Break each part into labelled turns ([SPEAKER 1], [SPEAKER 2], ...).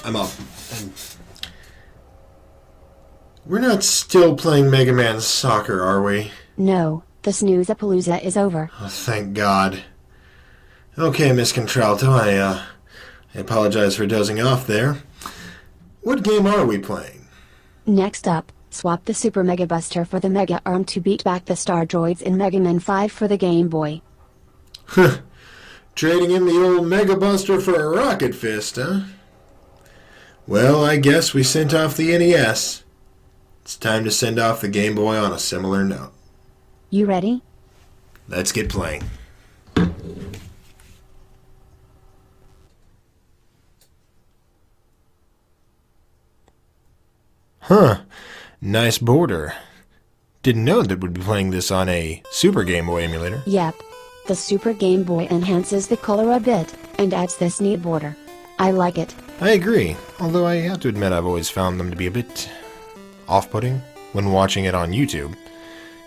[SPEAKER 1] I'm up. And we're not still playing Mega Man Soccer, are we?
[SPEAKER 2] No, the snooze-a-palooza is over.
[SPEAKER 1] Oh, thank God. Okay, Miss Contralto, I apologize for dozing off there. What game are we playing?
[SPEAKER 2] Next up, swap the Super Mega Buster for the Mega Arm to beat back the Star Droids in Megaman 5 for the Game Boy.
[SPEAKER 1] Trading in the old Mega Buster for a rocket fist, huh? Well, I guess we sent off the NES. It's time to send off the Game Boy on a similar note.
[SPEAKER 2] You ready?
[SPEAKER 1] Let's get playing. Huh. Nice border. Didn't know that we'd be playing this on a Super Game Boy emulator.
[SPEAKER 2] Yep. The Super Game Boy enhances the color a bit, and adds this neat border. I like it.
[SPEAKER 1] I agree, although I have to admit I've always found them to be a bit off-putting when watching it on YouTube.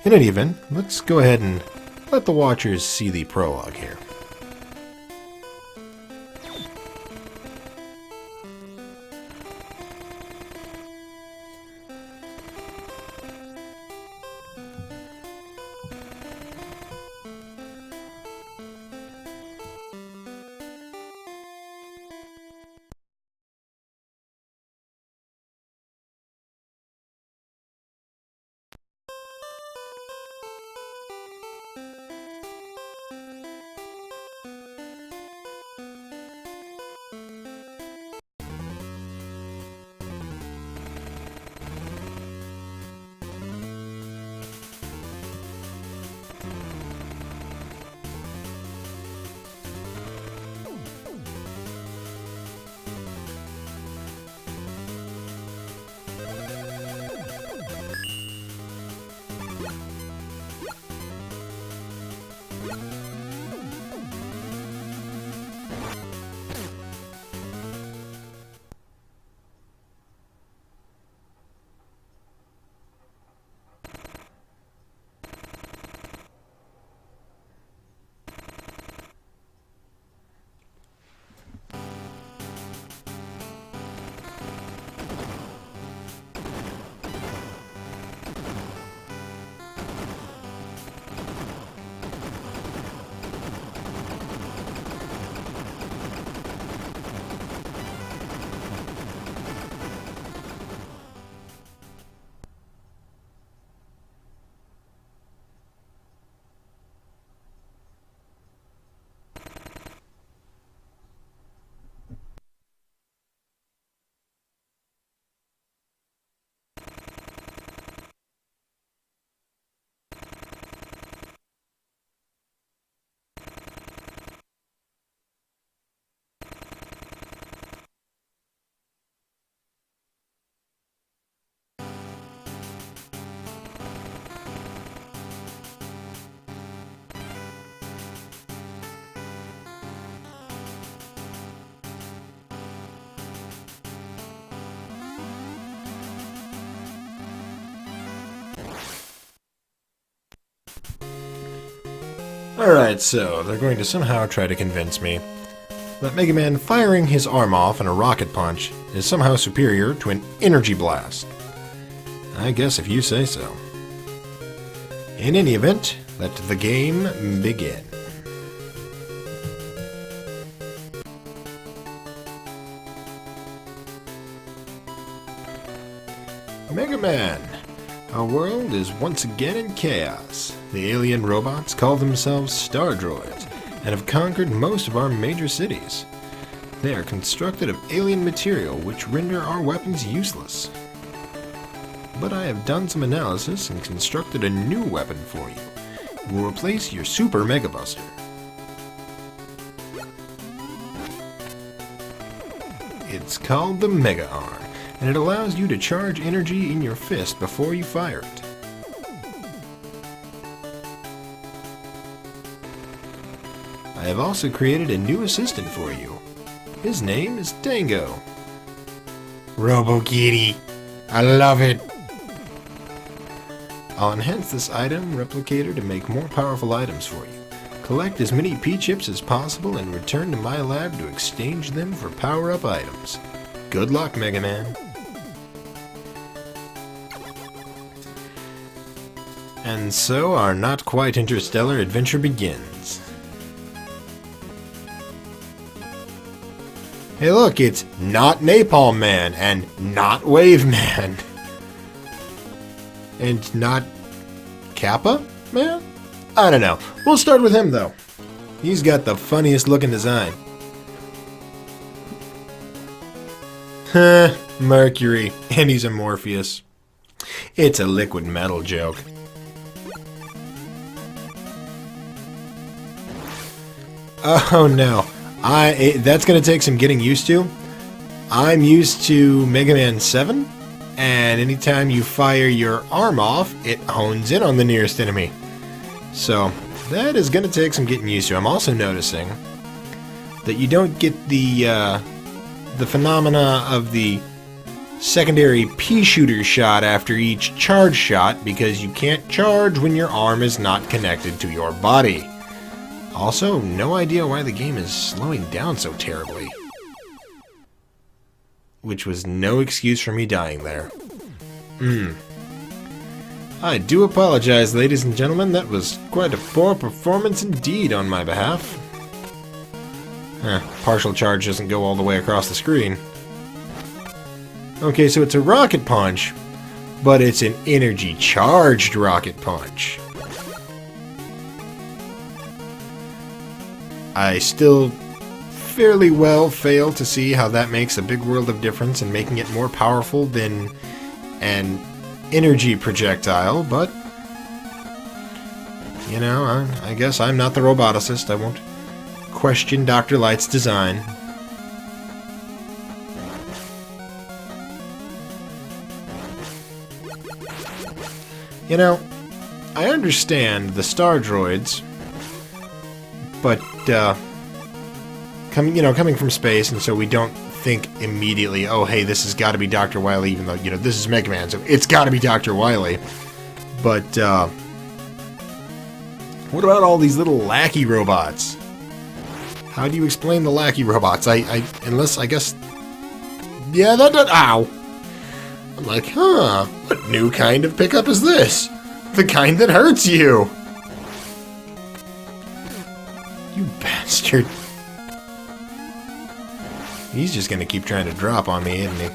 [SPEAKER 1] In any event, let's go ahead and let the watchers see the prologue here. Alright, so they're going to somehow try to convince me that Mega Man firing his arm off in a rocket punch is somehow superior to an energy blast. I guess if you say so. In any event, let the game begin. Mega Man! Our world is once again in chaos. The alien robots call themselves Star Droids and have conquered most of our major cities. They are constructed of alien material which render our weapons useless. But I have done some analysis and constructed a new weapon for you. It will replace your Super Mega Buster. It's called the Mega Arm, and it allows you to charge energy in your fist before you fire it. I have also created a new assistant for you. His name is Tango. Robo Kitty, I love it. I'll enhance this item replicator to make more powerful items for you. Collect as many P-chips as possible and return to my lab to exchange them for power-up items. Good luck, Mega Man. And so our not quite interstellar adventure begins. Hey look, it's not Napalm Man and not Wave Man. And not Kappa Man? I don't know. We'll start with him though. He's got the funniest looking design. Mercury, and he's a Morpheus. It's a liquid metal joke. Oh no, that's gonna take some getting used to. I'm used to Mega Man 7, and anytime you fire your arm off, it hones in on the nearest enemy. So that is gonna take some getting used to. I'm also noticing that you don't get the phenomena of the secondary pea shooter shot after each charge shot because you can't charge when your arm is not connected to your body. Also, no idea why the game is slowing down so terribly. Which was no excuse for me dying there. I do apologize, ladies and gentlemen. That was quite a poor performance indeed on my behalf. Partial charge doesn't go all the way across the screen. Okay, so it's a rocket punch, but it's an energy-charged rocket punch. I still fairly well fail to see how that makes a big world of difference in making it more powerful than an energy projectile, but, you know, I guess I'm not the roboticist. I won't question Dr. Light's design. You know, I understand the star droids, but coming from space, and so we don't think immediately, oh hey, this has got to be Dr. Wily, even though, you know, this is Mega Man, so it's got to be Dr. Wily. But what about all these little lackey robots? How do you explain the lackey robots? Unless I guess, yeah, ow. I'm like, what new kind of pickup is this? The kind that hurts you. You bastard. He's just gonna keep trying to drop on me, isn't he?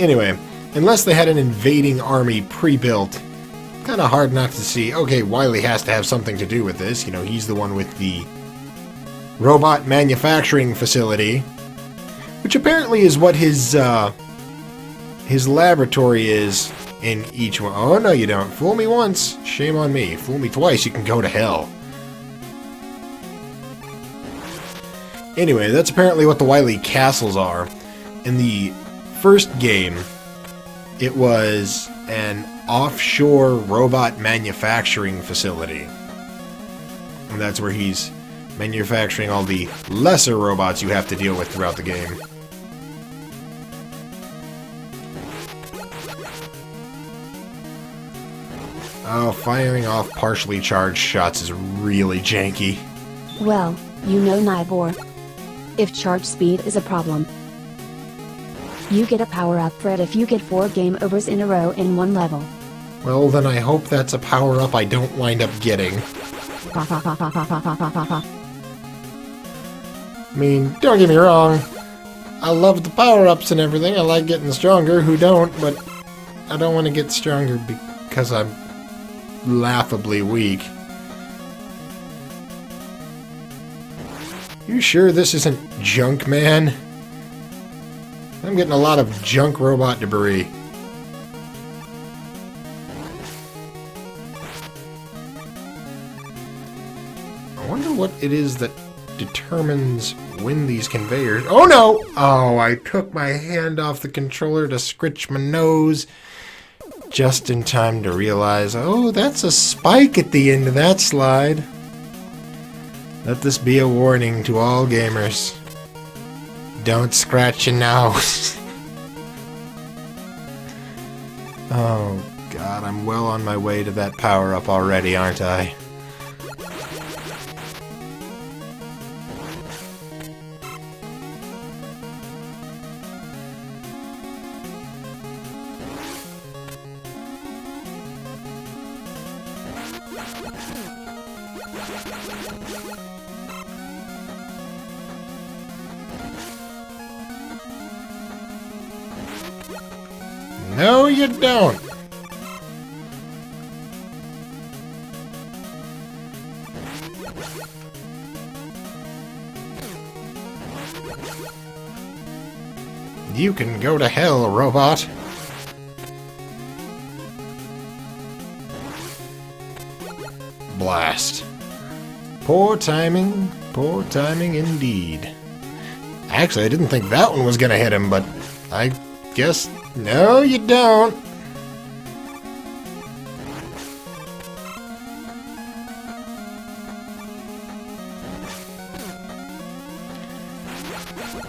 [SPEAKER 1] Anyway, unless they had an invading army pre-built, kind of hard not to see, okay, Wily has to have something to do with this. You know, he's the one with the robot manufacturing facility, which apparently is what his laboratory is in each one. Oh, no, you don't. Fool me once, shame on me. Fool me twice, you can go to hell. Anyway, that's apparently what the Wily castles are. In the first game, it was an offshore robot manufacturing facility. And that's where he's manufacturing all the lesser robots you have to deal with throughout the game. Oh, firing off partially charged shots is really janky.
[SPEAKER 2] Well, you know, Nibor. If charge speed is a problem, you get a power-up for it if you get 4 game overs in a row in one level.
[SPEAKER 1] Well, then I hope that's a power-up I don't wind up getting. I mean, don't get me wrong. I love the power-ups and everything. I like getting stronger. Who don't? But I don't want to get stronger because I'm laughably weak. You sure this isn't junk, man? I'm getting a lot of junk robot debris. I wonder what it is that determines when these conveyors... Oh no! Oh, I took my hand off the controller to scritch my nose just in time to realize, oh, that's a spike at the end of that slide. Let this be a warning to all gamers. Don't scratch your nose. Oh, God. God, I'm well on my way to that power-up already, aren't I? No, you don't! You can go to hell, robot! Blast. Poor timing indeed. Actually, I didn't think that one was gonna hit him, but I guess... No, you don't!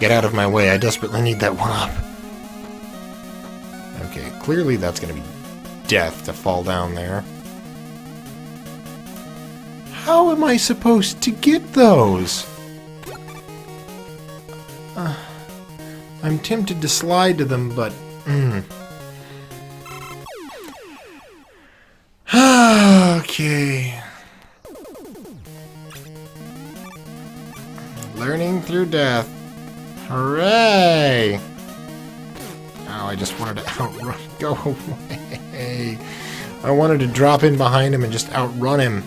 [SPEAKER 1] Get out of my way, I desperately need that one up. Okay, clearly that's gonna be death to fall down there. How am I supposed to get those? I'm tempted to slide to them, but... Okay. Learning through death. Hooray! Oh, I just wanted to outrun. Go away. I wanted to drop in behind him and just outrun him.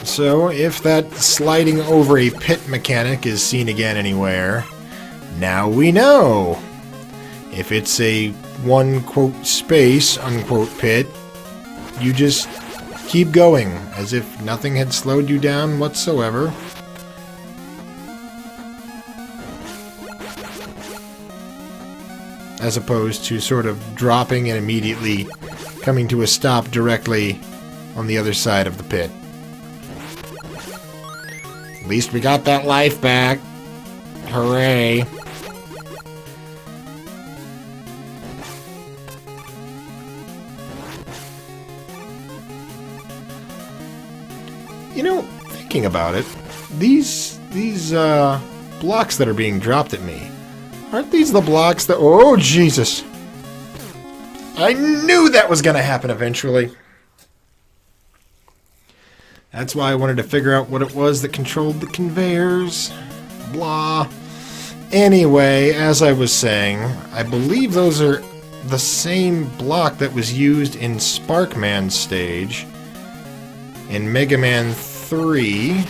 [SPEAKER 1] So, if that sliding over a pit mechanic is seen again anywhere, now we know. If it's a one quote space unquote pit, you just keep going as if nothing had slowed you down whatsoever. As opposed to sort of dropping and immediately coming to a stop directly on the other side of the pit. At least we got that life back. Hooray. You know, thinking about it, these blocks that are being dropped at me, aren't these the blocks that... Oh, Jesus! I knew that was gonna happen eventually. That's why I wanted to figure out what it was that controlled the conveyors. Blah. Anyway, as I was saying, I believe those are the same block that was used in Sparkman's stage in Megaman 3.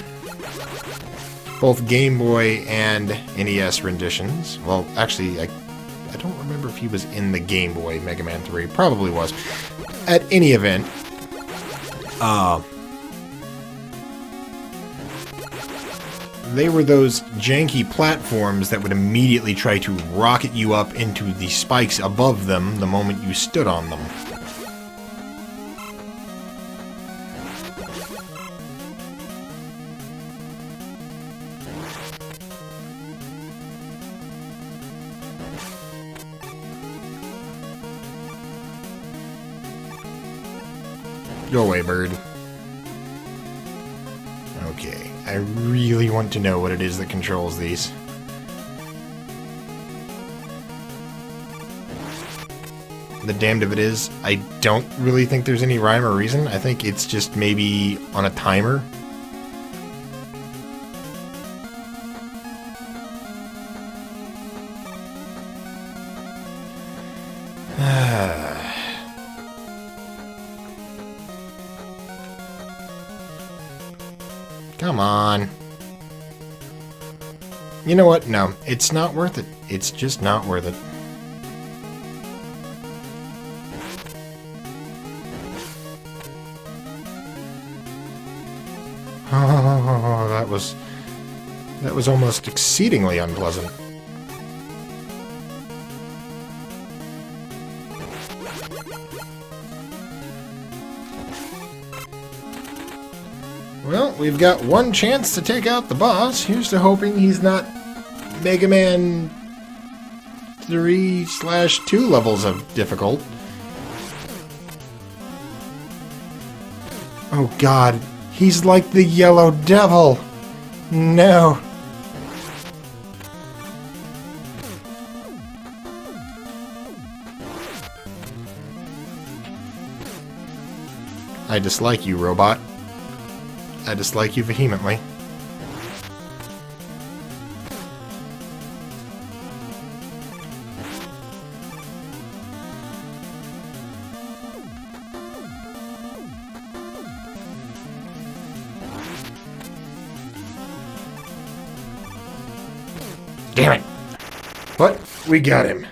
[SPEAKER 1] Both Game Boy and NES renditions. Well, actually, I don't remember if he was in the Game Boy Megaman 3. Probably was. At any event, they were those janky platforms that would immediately try to rocket you up into the spikes above them the moment you stood on them. Go away, bird. Okay, I really want to know what it is that controls these. The damned if it is, I don't really think there's any rhyme or reason. I think it's just maybe on a timer. Come on. You know what? No, it's not worth it. It's just not worth it. Oh, that was almost exceedingly unpleasant. Well, we've got one chance to take out the boss. Here's to hoping he's not Mega Man 3/2 levels of difficult. Oh god, he's like the Yellow Devil. No. I dislike you, robot. I dislike you vehemently. Damn it! But we got him.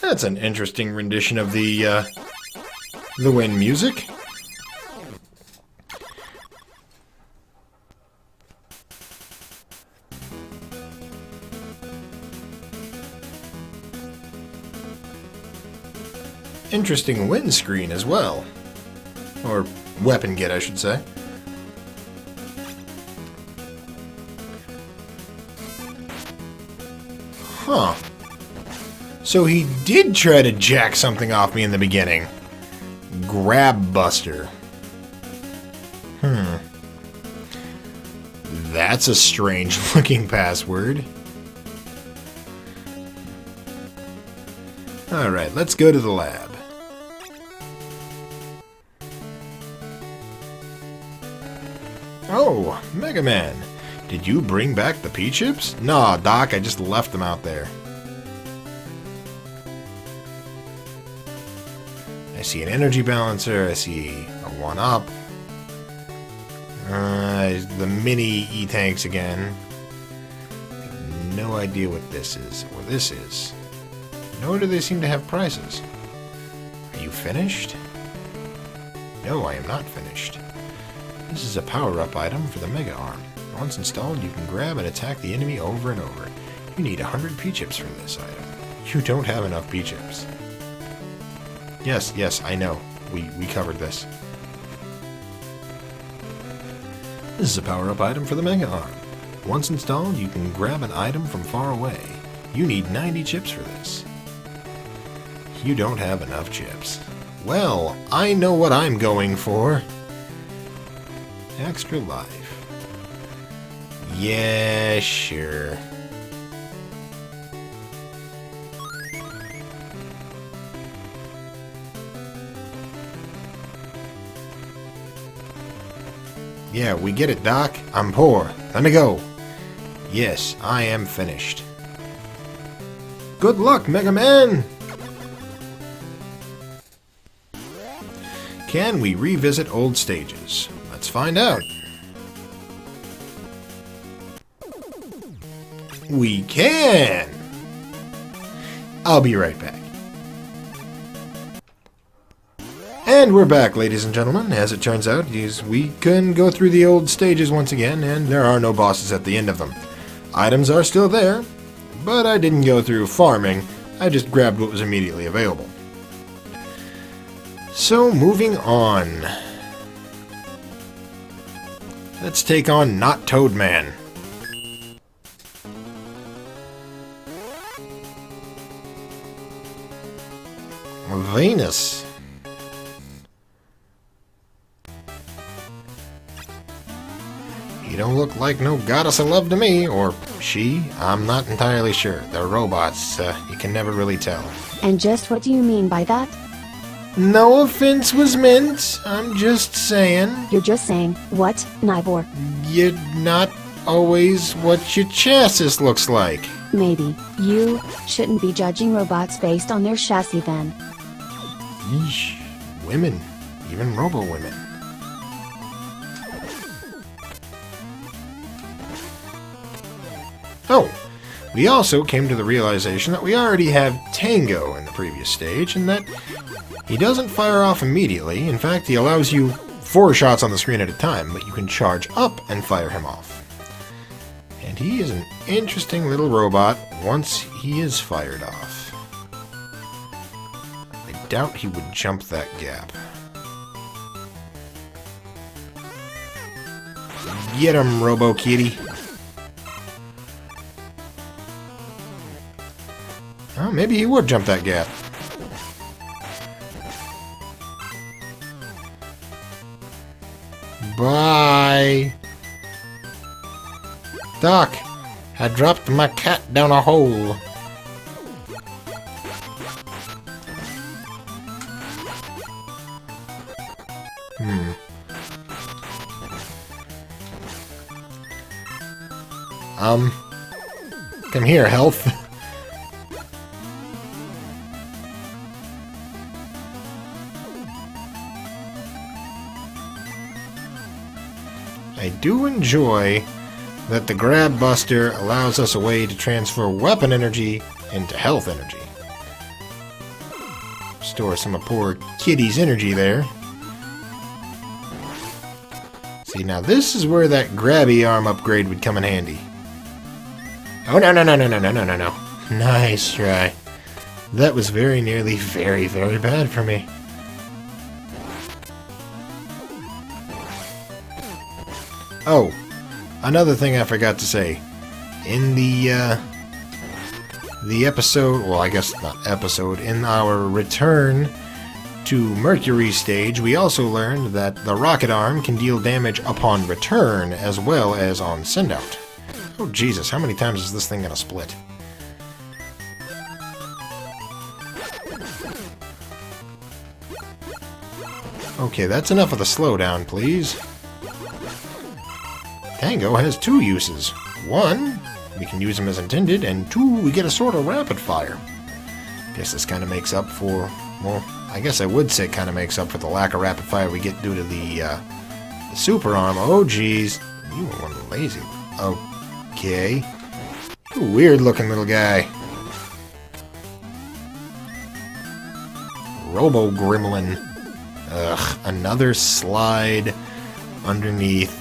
[SPEAKER 1] That's an interesting rendition of the Wind music. Interesting windscreen as well. Or weapon get, I should say. Huh. So he did try to jack something off me in the beginning. Grab Buster. That's a strange looking password. Alright, let's go to the lab. Oh, Mega Man. Did you bring back the P-chips? Nah, Doc, I just left them out there. I see an energy balancer, I see a 1-up. The mini E-tanks again. I have no idea what this is, or this is. Nor do they seem to have prices. Are you finished? No, I am not finished. This is a power-up item for the Mega Arm. Once installed, you can grab and attack the enemy over and over. You need 100 P-chips for this item. You don't have enough P-chips. Yes, I know. We covered this. This is a power-up item for the Mega Arm. Once installed, you can grab an item from far away. You need 90 chips for this. You don't have enough chips. Well, I know what I'm going for. Extra life. Yeah, sure. Yeah, we get it, Doc. I'm poor. Let me go. Yes, I am finished. Good luck, Mega Man! Can we revisit old stages? Let's find out. We can! I'll be right back. And we're back, ladies and gentlemen. As it turns out, we can go through the old stages once again, and there are no bosses at the end of them. Items are still there, but I didn't go through farming. I just grabbed what was immediately available. So, moving on. Let's take on Not Toadman. Venus. You don't look like no goddess of love to me, or she. I'm not entirely sure. They're robots, you can never really tell.
[SPEAKER 2] And just what do you mean by that?
[SPEAKER 1] No offense was meant. I'm just saying.
[SPEAKER 2] You're just saying, what, Nibor?
[SPEAKER 1] You're not always what your chassis looks like.
[SPEAKER 2] Maybe. You shouldn't be judging robots based on their chassis then.
[SPEAKER 1] Yeesh. Women. Even robo-women. Oh, we also came to the realization that we already have Tango in the previous stage, and that he doesn't fire off immediately. In fact, he allows you 4 shots on the screen at a time, but you can charge up and fire him off. And he is an interesting little robot once he is fired off. I doubt he would jump that gap. Get him, Robo Kitty. Oh, maybe he would jump that gap. Bye. Doc, I dropped my cat down a hole. Come here, health. I do enjoy that the Grab Buster allows us a way to transfer weapon energy into health energy. Store some of poor Kitty's energy there. See, now this is where that grabby arm upgrade would come in handy. Oh, no. Nice try. That was very nearly very, very bad for me. Oh, another thing I forgot to say. In the episode, well, I guess not episode, in our return to Mercury stage, we also learned that the rocket arm can deal damage upon return as well as on sendout. Oh, Jesus, how many times is this thing gonna split? Okay, that's enough of the slowdown, please. Tango has two uses. One, we can use them as intended, and two, we get a sort of rapid fire. Guess this kind of makes up for, well, I guess I would say kind of makes up for the lack of rapid fire we get due to the super arm. Oh, jeez. You were one lazy. Okay. Weird looking little guy. Robo Gremlin. Ugh, another slide underneath.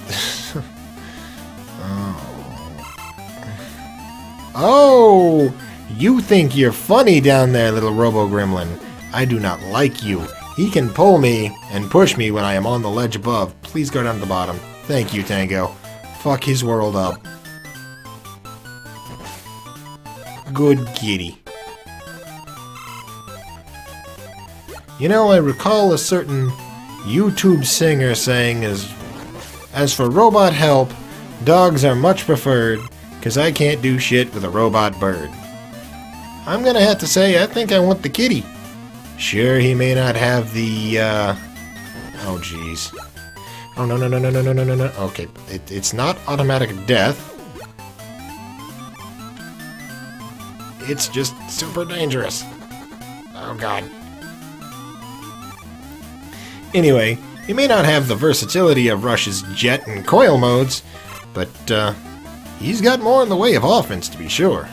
[SPEAKER 1] Oh, you think you're funny down there, little Robo Gremlin. I do not like you. He can pull me and push me when I am on the ledge above. Please go down to the bottom. Thank you, Tango. Fuck his world up. Good kitty. You know, I recall a certain YouTube singer saying, as for robot help, dogs are much preferred, 'cause I can't do shit with a robot bird. I'm gonna have to say, I think I want the kitty. Sure, he may not have the, oh, jeez. Oh, no. Okay, it's not automatic death. It's just super dangerous. Oh, God. Anyway, he may not have the versatility of Rush's jet and coil modes, but, he's got more in the way of offense, to be sure.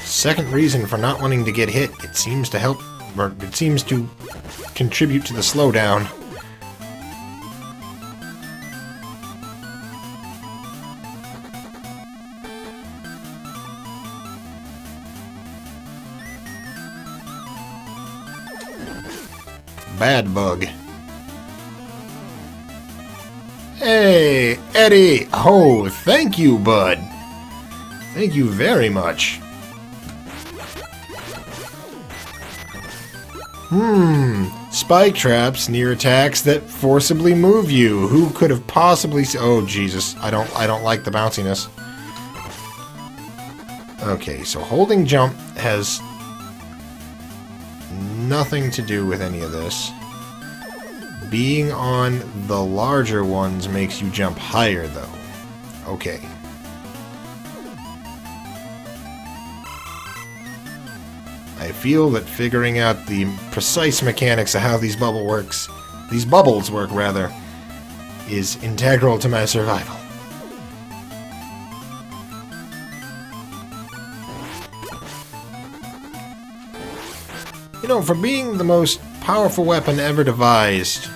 [SPEAKER 1] Second reason for not wanting to get hit, it seems to help, or it seems to contribute to the slowdown. Bad bug. Hey, Eddie! Oh, thank you, bud. Thank you very much. Spike traps near attacks that forcibly move you. Who could have possibly... Oh, Jesus. I don't like the bounciness. Okay, so holding jump has nothing to do with any of this. Being on the larger ones makes you jump higher, though. Okay. I feel that figuring out the precise mechanics of how these bubbles work, rather, is integral to my survival. You know, for being the most powerful weapon ever devised,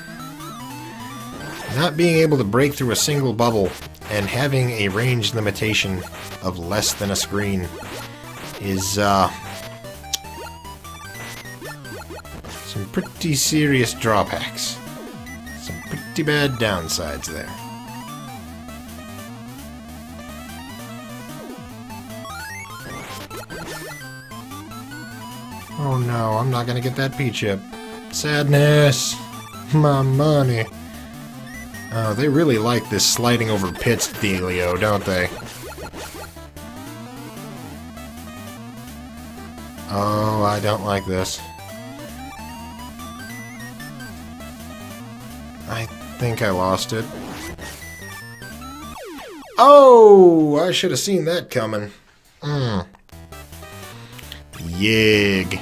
[SPEAKER 1] not being able to break through a single bubble and having a range limitation of less than a screen is, pretty serious drawbacks. Some pretty bad downsides there. Oh no, I'm not gonna get that P-chip. Sadness! My money. Oh, they really like this sliding over pits dealio, don't they? Oh, I don't like this. I think I lost it. Oh! I should have seen that coming. Yig.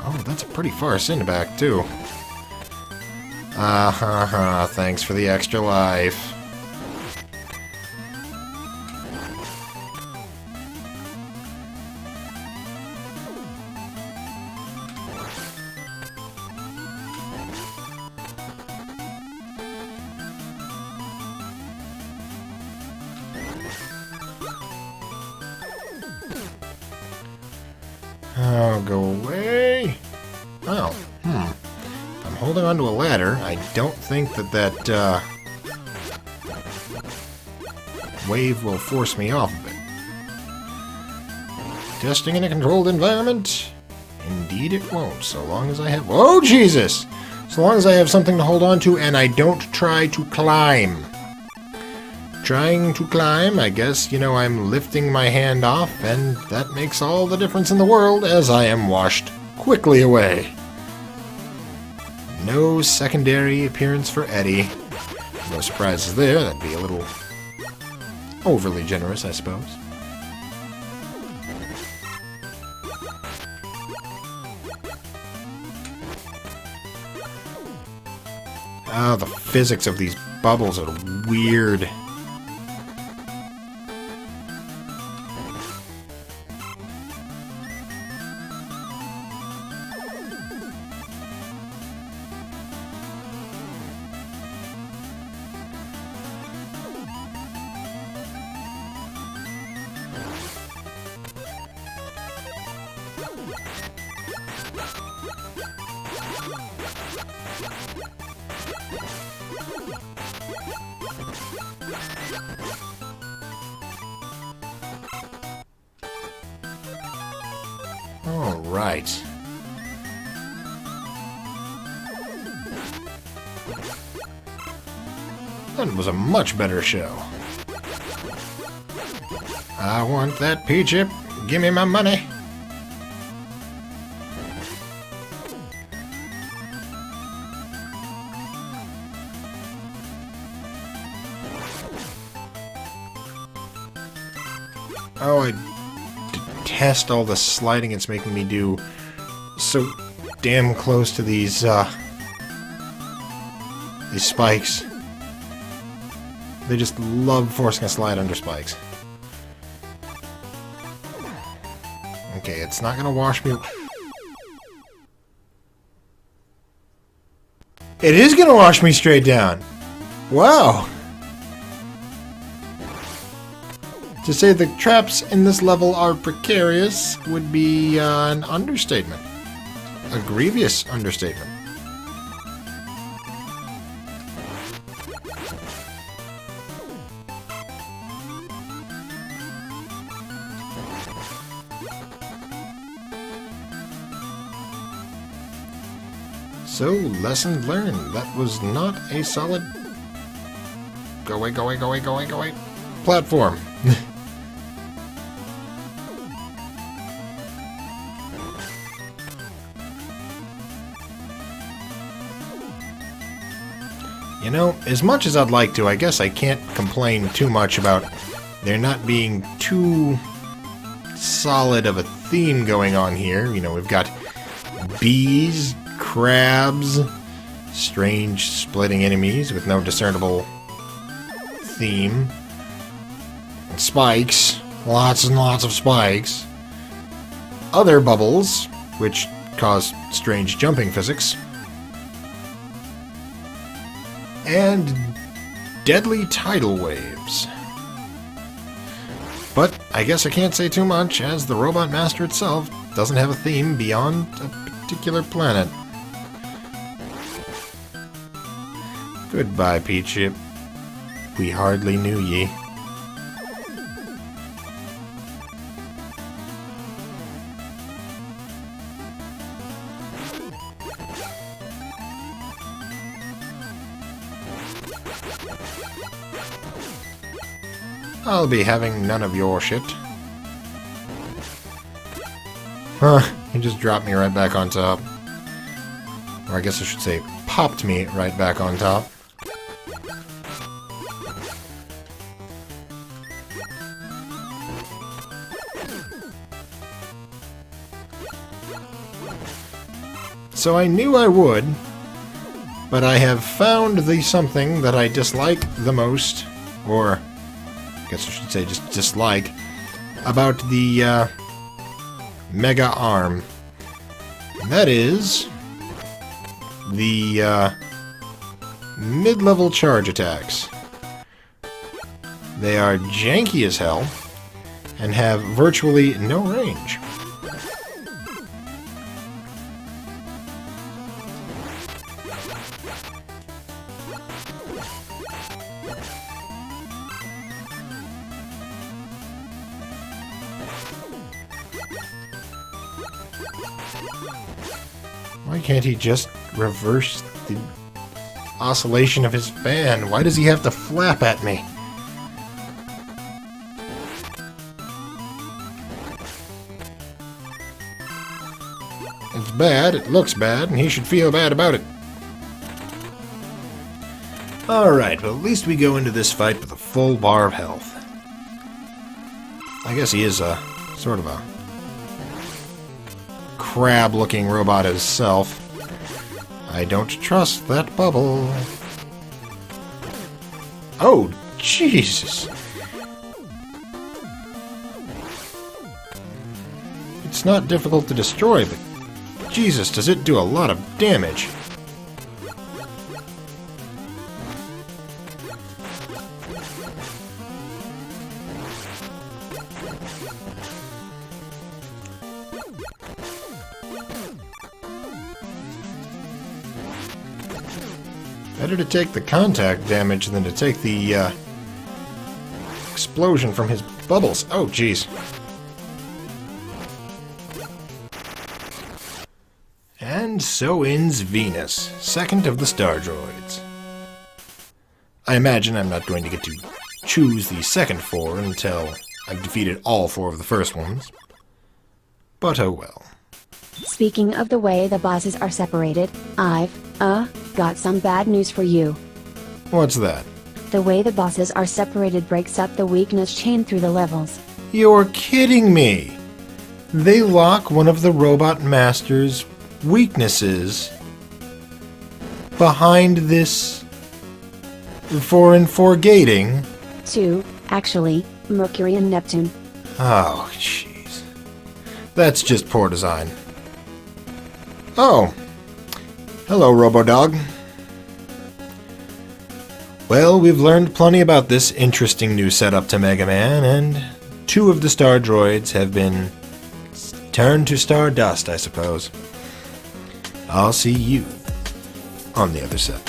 [SPEAKER 1] Oh, that's a pretty far send back, too. Thanks for the extra life. Oh, go away. Oh, If I'm holding onto a ladder, I don't think that wave will force me off of it. Testing in a controlled environment? Indeed it won't, so long as I have... Oh, Jesus! So long as I have something to hold on to and I don't try to climb. Trying to climb, I guess, you know, I'm lifting my hand off, and that makes all the difference in the world as I am washed quickly away. No secondary appearance for Eddie. No surprises there, that'd be a little overly generous, I suppose. Ah, the physics of these bubbles are weird. All right. That was a much better show. I want that P-chip. Give me my money. Oh, I detest all the sliding it's making me do. So damn close to these spikes. They just love forcing a slide under spikes. Okay, it's not gonna wash me... It is gonna wash me straight down! Wow! To say the traps in this level are precarious would be an understatement. A grievous understatement. So, lesson learned. That was not a solid... Go away, go away, go away, go away, go away. Platform. You know, as much as I'd like to, I guess I can't complain too much about there not being too solid of a theme going on here. You know, we've got bees, crabs, strange splitting enemies with no discernible theme, and spikes, lots and lots of spikes, other bubbles, which cause strange jumping physics, and deadly tidal waves. But I guess I can't say too much, as the Robot Master itself doesn't have a theme beyond a particular planet. Goodbye, Peachip. We hardly knew ye. I'll be having none of your shit. Huh, he just dropped me right back on top. Or I guess I should say, popped me right back on top. So I knew I would, but I have found the something that I dislike the most, or I guess I should say just dislike, about the Mega Arm. And that is the mid-level charge attacks. They are janky as hell and have virtually no range. Why can't he just reverse the oscillation of his fan? Why does he have to flap at me? It's bad, it looks bad, and he should feel bad about it. Alright, well at least we go into this fight with a full bar of health. I guess he is a sort of a crab-looking robot himself. I don't trust that bubble. Oh, Jesus! It's not difficult to destroy, but Jesus, does it do a lot of damage. Better to take the contact damage than to take the explosion from his bubbles. Oh, jeez. And so ends Venus, second of the Star Droids. I imagine I'm not going to get to choose the second four until I've defeated all four of the first ones. But oh well.
[SPEAKER 2] Speaking of the way the bosses are separated, I've, got some bad news for you.
[SPEAKER 1] What's that?
[SPEAKER 2] The way the bosses are separated breaks up the weakness chain through the levels.
[SPEAKER 1] You're kidding me! They lock one of the Robot Master's weaknesses behind this 4-in-4 gating?
[SPEAKER 2] 2, actually, Mercury and Neptune.
[SPEAKER 1] Oh, jeez. That's just poor design. Oh. Hello, Robodog. Well, we've learned plenty about this interesting new setup to Mega Man, and 2 of the Star Droids have been turned to stardust, I suppose. I'll see you on the other side.